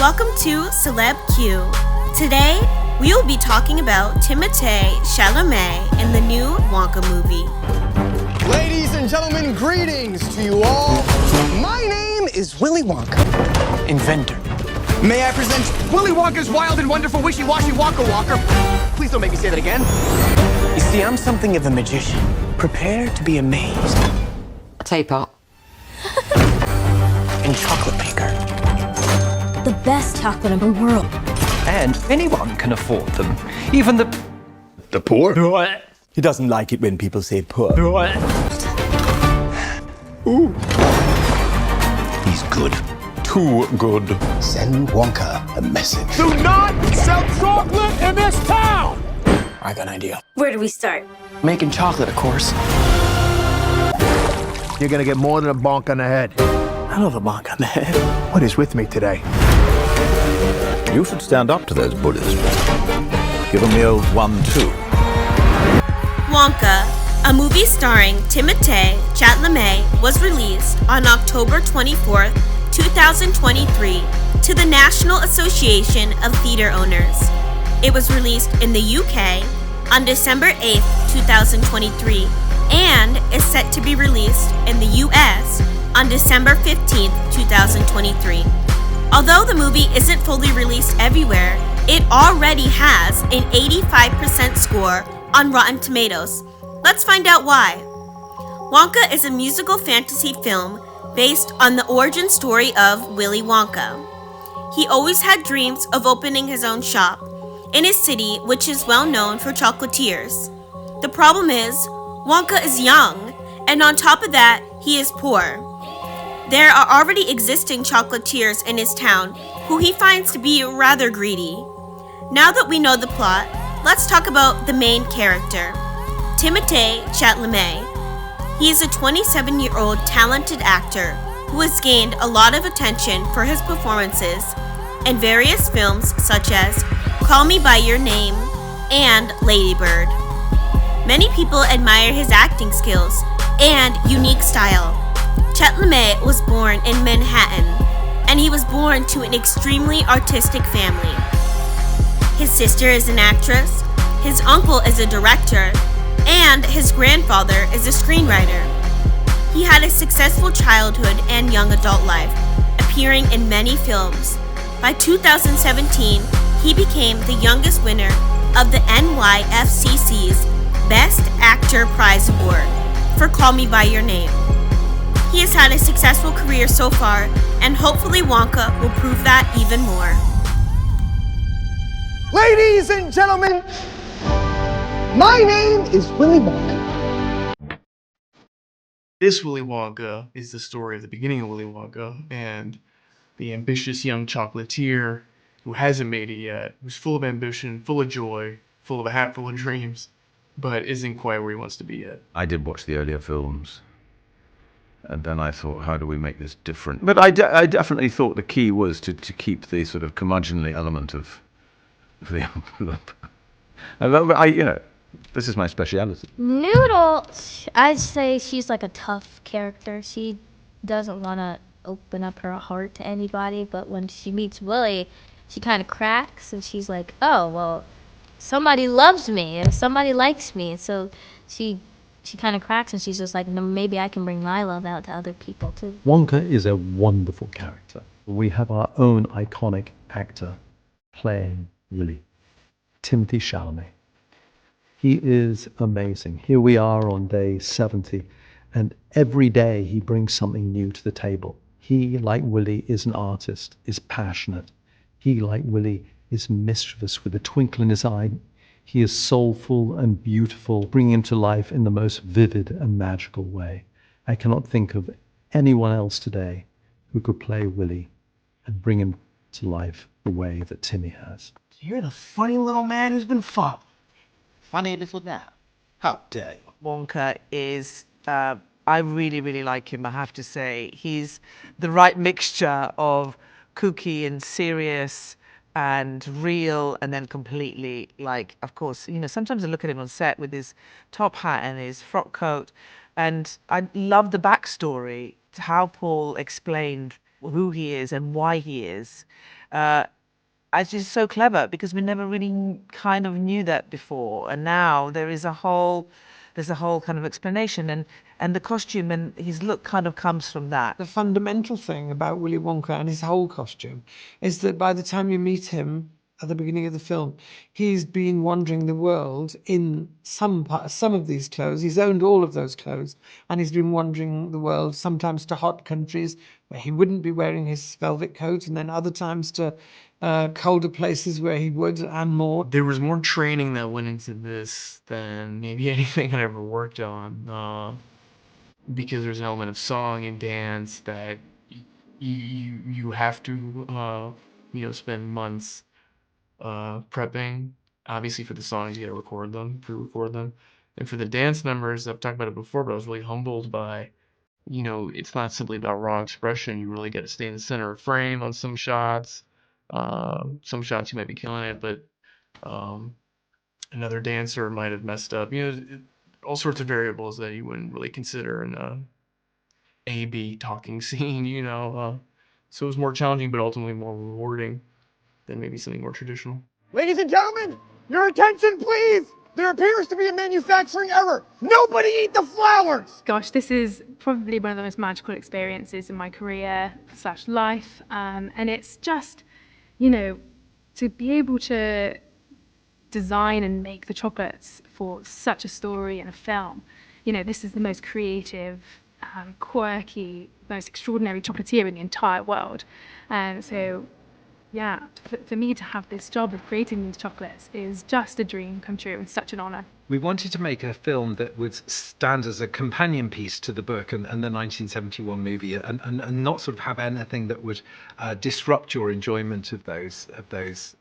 Welcome to Celeb Q. Today, we will be talking about Timothée Chalamet in the new Wonka movie. Ladies and gentlemen, greetings to you all. My name is Willy Wonka, inventor. May I present Willy Wonka's wild and wonderful wishy-washy Wonka Walker? Please don't make me say that again. You see, I'm something of a magician. Prepare to be amazed. A teapot. And chocolate maker. The best chocolate in the world. And anyone can afford them. Even the poor. He doesn't like it when people say poor. Ooh. He's good. Too good. Send Wonka a message. Do not sell chocolate in this town! I got an idea. Where do we start? Making chocolate, of course. You're gonna get more than a bonk on the head. I love a bonk on the head. What is with me today? You should stand up to those bullies. Give them the old 1-2. Wonka, a movie starring Timothée Chalamet, was released on October 24th, 2023 to the National Association of Theatre Owners. It was released in the UK on December 8th, 2023 and is set to be released in the US on December 15th, 2023. Although the movie isn't fully released everywhere, it already has an 85% score on Rotten Tomatoes. Let's find out why. Wonka is a musical fantasy film based on the origin story of Willy Wonka. He always had dreams of opening his own shop in his city, which is well known for chocolatiers. The problem is, Wonka is young, and on top of that, he is poor. There are already existing chocolatiers in his town who he finds to be rather greedy. Now that we know the plot, let's talk about the main character, Timothée Chalamet. He is a 27-year-old talented actor who has gained a lot of attention for his performances in various films such as Call Me By Your Name and Lady Bird. Many people admire his acting skills and unique style. Chalamet was born in Manhattan, and he was born to an extremely artistic family. His sister is an actress, his uncle is a director, and his grandfather is a screenwriter. He had a successful childhood and young adult life, appearing in many films. By 2017, he became the youngest winner of the NYFCC's Best Actor Prize Award for Call Me By Your Name. He has had a successful career so far, and hopefully Wonka will prove that even more. Ladies and gentlemen, my name is Willy Wonka. This Willy Wonka is the story of the beginning of Willy Wonka and the ambitious young chocolatier who hasn't made it yet, who's full of ambition, full of joy, full of a hat full of dreams, but isn't quite where he wants to be yet. I did watch the earlier films. And then I thought, how do we make this different? But I definitely thought the key was to keep the sort of curmudgeonly element of the envelope. This is my speciality. Noodle, I'd say she's like a tough character. She doesn't want to open up her heart to anybody, but when she meets Willy, she kind of cracks, and she's like, oh, well, somebody loves me, and somebody likes me, and so she kind of cracks, and she's just like, no, maybe I can bring my love out to other people too. Wonka is a wonderful character. We have our own iconic actor playing Willy, Timothée Chalamet. He is amazing. Here we are on day 70, and every day he brings something new to the table. He, like Willy, is an artist, is passionate. He, like Willy, is mischievous with a twinkle in his eye. He is soulful and beautiful, bringing him to life in the most vivid and magical way. I cannot think of anyone else today who could play Willy and bring him to life the way that Timmy has. You're the funny little man who's been fought. Funny little now. How dare you? Wonka is, I really, really like him, I have to say. He's the right mixture of kooky and serious and real, and then completely, like, of course, sometimes I look at him on set with his top hat and his frock coat, and I love the backstory, how Paul explained who he is and why he is. It's just so clever because we never really kind of knew that before, and now there's a whole kind of explanation, and the costume and his look kind of comes from that. The fundamental thing about Willy Wonka and his whole costume is that by the time you meet him at the beginning of the film, he's been wandering the world in some of these clothes. He's owned all of those clothes, and he's been wandering the world sometimes to hot countries where he wouldn't be wearing his velvet coat, and then other times to colder places where he would, and more. There was more training that went into this than maybe anything I ever worked on, because there's an element of song and dance that you have to spend months prepping. Obviously for the songs you gotta record them, pre-record them, and for the dance numbers, I've talked about it before, but I was really humbled by, it's not simply about raw expression. You really got to stay in the center of frame on some shots. Some shots you might be killing it, but another dancer might have messed up. All sorts of variables that you wouldn't really consider in a A/B talking scene. So it was more challenging, but ultimately more rewarding than maybe something more traditional. Ladies and gentlemen, your attention, please. There appears to be a manufacturing error. Nobody eat the flowers. Gosh, this is probably one of the most magical experiences in my career / life. And it's just, to be able to design and make the chocolates for such a story and a film. This is the most creative, quirky, most extraordinary chocolatier in the entire world. And so, yeah, for me to have this job of creating these chocolates is just a dream come true and such an honor. We wanted to make a film that would stand as a companion piece to the book and the 1971 movie, and not sort of have anything that would disrupt your enjoyment of those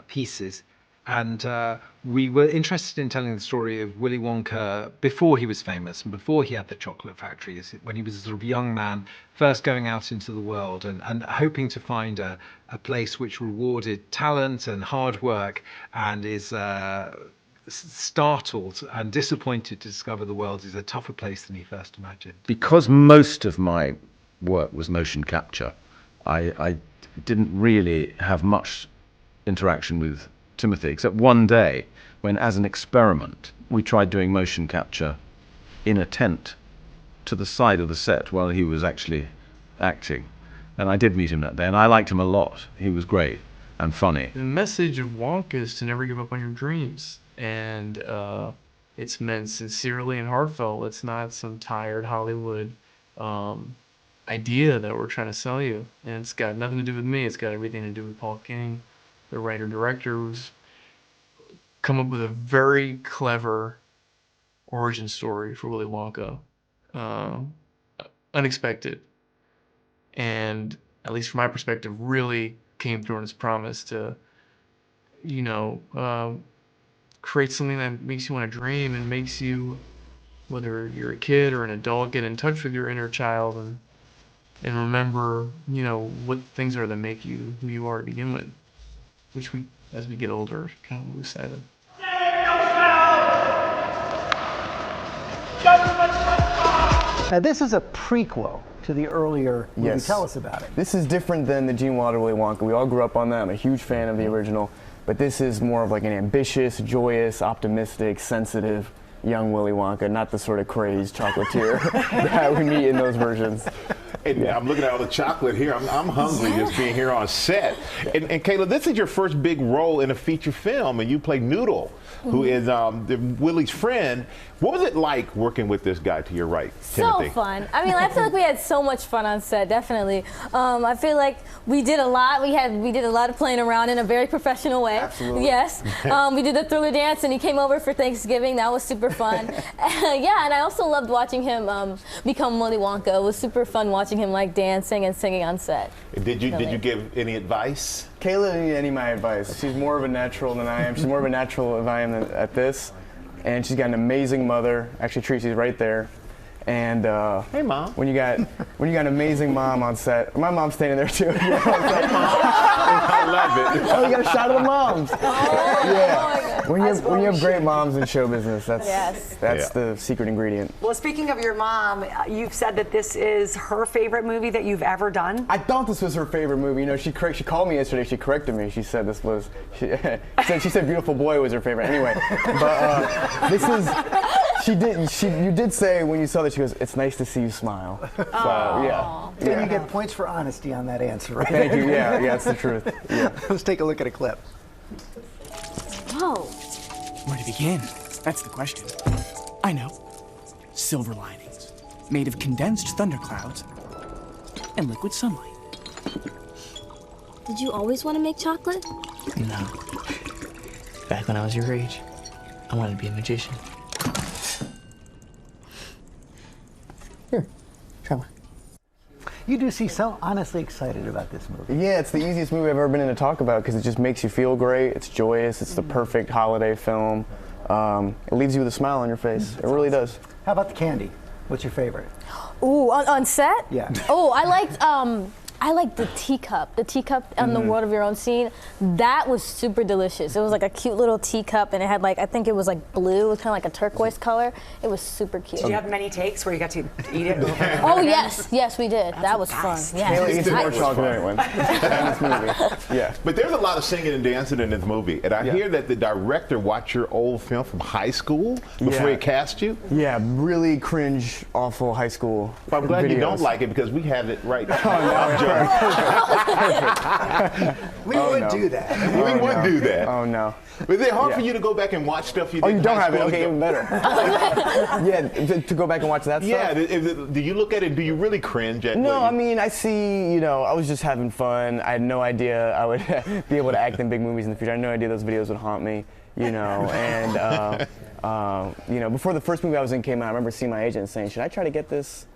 pieces. And we were interested in telling the story of Willy Wonka before he was famous and before he had the chocolate factory, when he was a sort of young man, first going out into the world and hoping to find a place which rewarded talent and hard work, and is startled and disappointed to discover the world is a tougher place than he first imagined. Because most of my work was motion capture, I didn't really have much interaction with Timothée, except one day when, as an experiment, we tried doing motion capture in a tent to the side of the set while he was actually acting. And I did meet him that day, and I liked him a lot. He was great and funny. The message of Wonka is to never give up on your dreams. And it's meant sincerely and heartfelt. It's not some tired Hollywood idea that we're trying to sell you. And it's got nothing to do with me. It's got everything to do with Paul King, the writer-director, who's come up with a very clever origin story for Willy Wonka. Unexpected. And, at least from my perspective, really came through on its promise to, create something that makes you want to dream and makes you, whether you're a kid or an adult, get in touch with your inner child and remember, what things are that make you who you are to begin with. Which we, as we get older, kind of lose sight of. Now, this is a prequel to the earlier movie. Yes. Tell us about it. This is different than the Gene Wilder Willy Wonka. We all grew up on that. I'm a huge fan of the original. But this is more of like an ambitious, joyous, optimistic, sensitive young Willy Wonka, not the sort of crazed chocolatier that we meet in those versions. And I'm looking at all the chocolate here. I'm hungry just being here on set. And Kayla, this is your first big role in a feature film, and you play Noodle, who is Willy's friend. What was it like working with this guy to your right, Timothy? So fun. I mean, I feel like we had so much fun on set, definitely. I feel like we did a lot. We did a lot of playing around in a very professional way. Absolutely. Yes. We did the Thriller dance, and he came over for Thanksgiving. That was super fun. Yeah, and I also loved watching him become Willy Wonka. It was super fun watching him like dancing and singing on set. Did you give any advice? Kayla didn't need any of my advice. She's more of a natural than I am. She's more of a natural than I am at this. And she's got an amazing mother. Actually, Tracy's right there. And hey, Mom. when you got an amazing mom on set, my mom's standing there too. You know what I'm saying? I love it. Oh, you got a shot of the moms. Yeah. When you have great moms in show business, that's the secret ingredient. Well, speaking of your mom, you've said that this is her favorite movie that you've ever done. I thought this was her favorite movie. You know, she called me yesterday. She corrected me. She said this was she said Beautiful Boy was her favorite. Anyway, but this is. You did say when you saw that, she goes, "It's nice to see you smile." So yeah. Then you get points for honesty on that answer, right? Thank you. Yeah, it's the truth. Yeah. Let's take a look at a clip. Whoa. Where to begin? That's the question. I know. Silver linings, made of condensed thunderclouds and liquid sunlight. Did you always want to make chocolate? No. Back when I was your age, I wanted to be a magician. Here, try one. You do seem so honestly excited about this movie. Yeah, it's the easiest movie I've ever been in to talk about because it just makes you feel great. It's joyous. It's the perfect holiday film. It leaves you with a smile on your face. It really does. How about the candy? What's your favorite? Ooh, on set? Yeah. Oh, I liked the teacup on the World of Your Own scene. That was super delicious. It was like a cute little teacup, and it had I think it was like blue, it was kind of like a turquoise color. It was super cute. Did you have many takes where you got to eat it? Oh yes, we did. That was fun. Yeah. Kayla eats more chocolate than anyone in this movie. Yeah. But there's a lot of singing and dancing in this movie, and I hear that the director watched your old film from high school before he cast you. Yeah, really cringe, awful high school. But I'm glad videos. you don't like it because we have it right now. Oh, no. We would do that. We would do that. Oh no. But is it hard for you to go back and watch stuff you did? Oh, you don't have it? school? Okay, even better. Yeah, to go back and watch that stuff? Yeah, do you look at it, do you really cringe at No, I mean, I see, I was just having fun. I had no idea I would be able to act in big movies in the future. I had no idea those videos would haunt me, and, before the first movie I was in came out, I remember seeing my agent saying, should I try to get this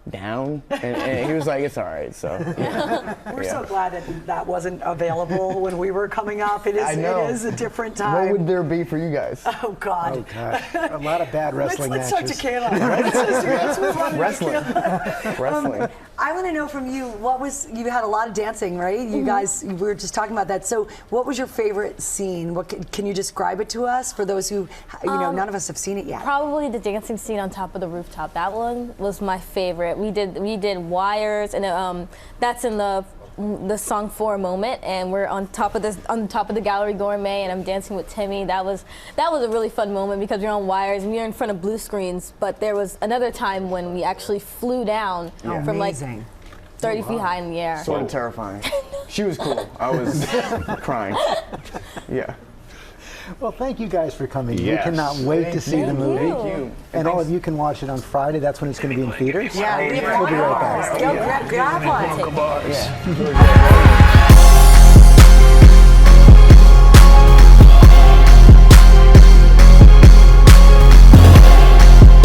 down? And he was like, it's all right, so. Yeah. We're so glad that wasn't available when we were coming up. It is a different time. What would there be for you guys? Oh, God. Oh, God. A lot of bad wrestling Let's talk to Kayla. Let's move on to Kayla. Wrestling. I want to know from you, you had a lot of dancing, right? You guys, we were just talking about that. So what was your favorite scene? Can you describe it to us for those who, none of us have seen it yet? Probably the dancing scene on top of the rooftop. That one was my favorite. We did wires, and that's in the song For a Moment, and we're on top of the Gallery Gourmet, and I'm dancing with Timmy. That was a really fun moment because we're on wires and we're in front of blue screens. But there was another time when we actually flew down from like 30 feet high in the air. Sort of terrifying. She was cool. I was crying. Yeah. Well, thank you guys for coming. Yes. We cannot wait to see the movie. Thank you. And all of you can watch it on Friday. That's when it's going to be in theaters. Yeah, we'll be right back. Grab one. Yeah.